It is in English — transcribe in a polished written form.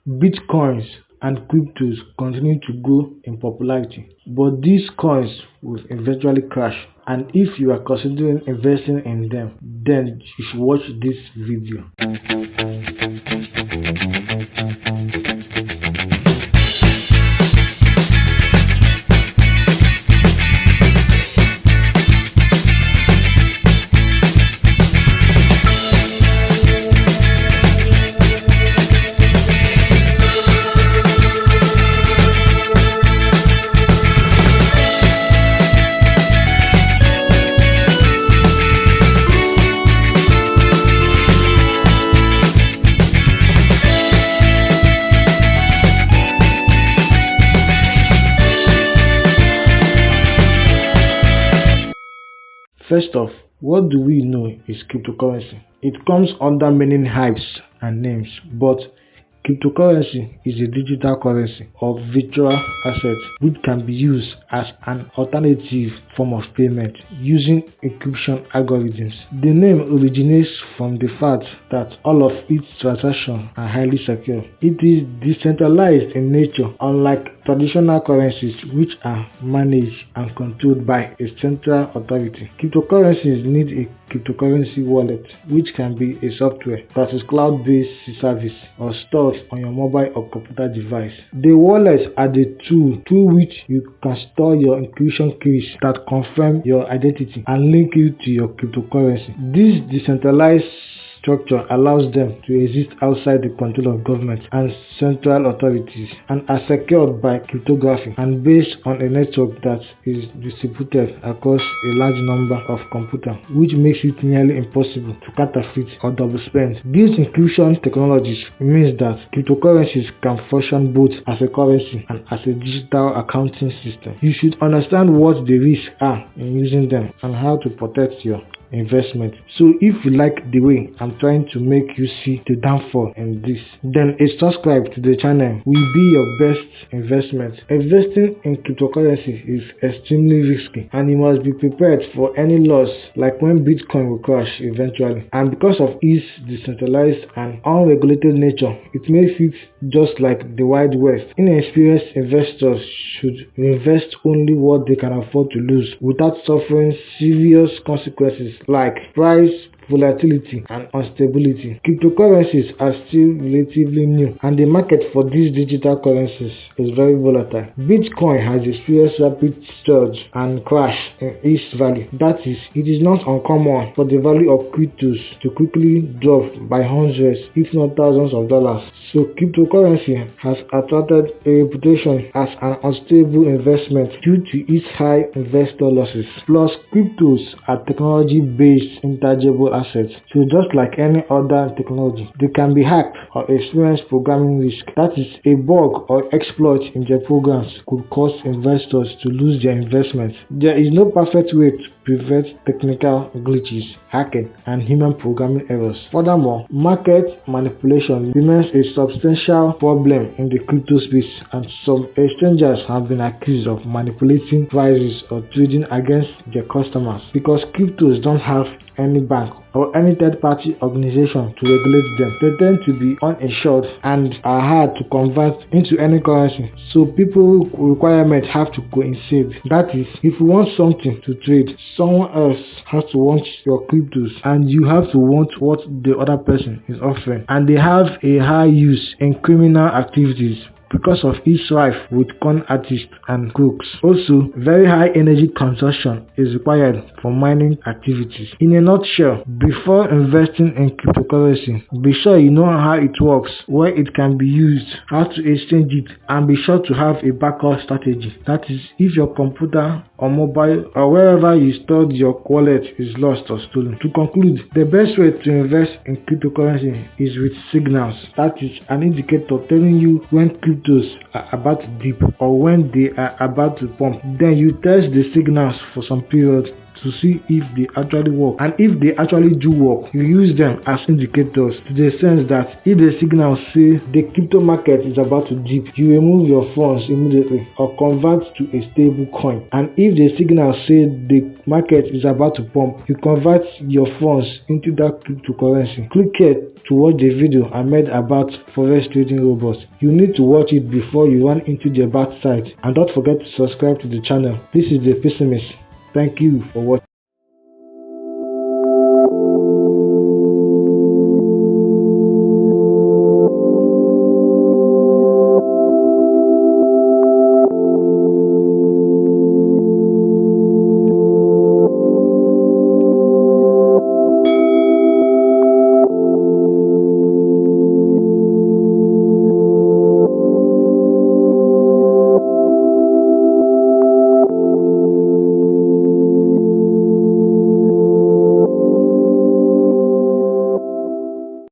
Bitcoins and cryptos continue to grow in popularity, but these coins will eventually crash. And if you are considering investing in them, then you should watch this video. First off, what do we know is cryptocurrency? It comes under many hypes and names, but cryptocurrency is a digital currency or virtual asset which can be used as an alternative form of payment using encryption algorithms. The name originates from the fact that all of its transactions are highly secure. It is decentralized in nature, unlike traditional currencies which are managed and controlled by a central authority. Cryptocurrencies need a cryptocurrency wallet, which can be a software that is cloud-based service or stored on your mobile or computer device. The wallets are the tool through which you can store your encryption keys that confirm your identity and link you to your cryptocurrency. This decentralized structure allows them to exist outside the control of government and central authorities and are secured by cryptography and based on a network that is distributed across a large number of computers, which makes it nearly impossible to counterfeit or double spend. These encryption technologies means that cryptocurrencies can function both as a currency and as a digital accounting system. You should understand what the risks are in using them and how to protect your investment. So if you like the way I'm trying to make you see the downfall in this, then a subscribe to the channel will be your best investment. Investing in cryptocurrency is extremely risky and you must be prepared for any loss, like when Bitcoin will crash eventually. And because of its decentralized and unregulated nature, it makes it just like the Wild West. Inexperienced investors should invest only what they can afford to lose without suffering serious consequences like price volatility and instability. Cryptocurrencies are still relatively new and the market for these digital currencies is very volatile. Bitcoin has experienced rapid surge and crash in its value. That is, it is not uncommon for the value of cryptos to quickly drop by hundreds if not thousands of dollars. So cryptocurrency has attracted a reputation as an unstable investment due to its high investor losses. Plus, cryptos are technology-based intangible assets, so just like any other technology, they can be hacked or experience programming risk. That is, a bug or exploit in their programs could cause investors to lose their investment. There is no perfect way to prevent technical glitches, hacking, and human programming errors. Furthermore, market manipulation remains a substantial problem in the crypto space, and some exchanges have been accused of manipulating prices or trading against their customers because cryptos don't have any bank or any third-party organization to regulate them. They tend to be uninsured and are hard to convert into any currency, so people requirements have to coincide. That is, if you want something to trade, someone else has to want your cryptos and you have to want what the other person is offering, and they have a high use in criminal activities because of its rife with con artists and crooks. Also, very high energy consumption is required for mining activities. In a nutshell, before investing in cryptocurrency, be sure you know how it works, where it can be used, how to exchange it, and be sure to have a backup strategy. That is, if your computer or mobile or wherever you stored your wallet is lost or stolen. To conclude, the best way to invest in cryptocurrency is with signals. That is an indicator telling you when cryptos are about to dip or when they are about to pump. Then you test the signals for some period to see if they actually work, and if they actually do work, you use them as indicators, to the sense that if the signal say the crypto market is about to dip, you remove your funds immediately or convert to a stable coin. And if the signal say the market is about to pump, you convert your funds into that cryptocurrency. Click here to watch the video I made about forex trading robots. You need to watch it before you run into the bad side, and don't forget to subscribe to the channel. This is the Pessimist. Thank you for watching.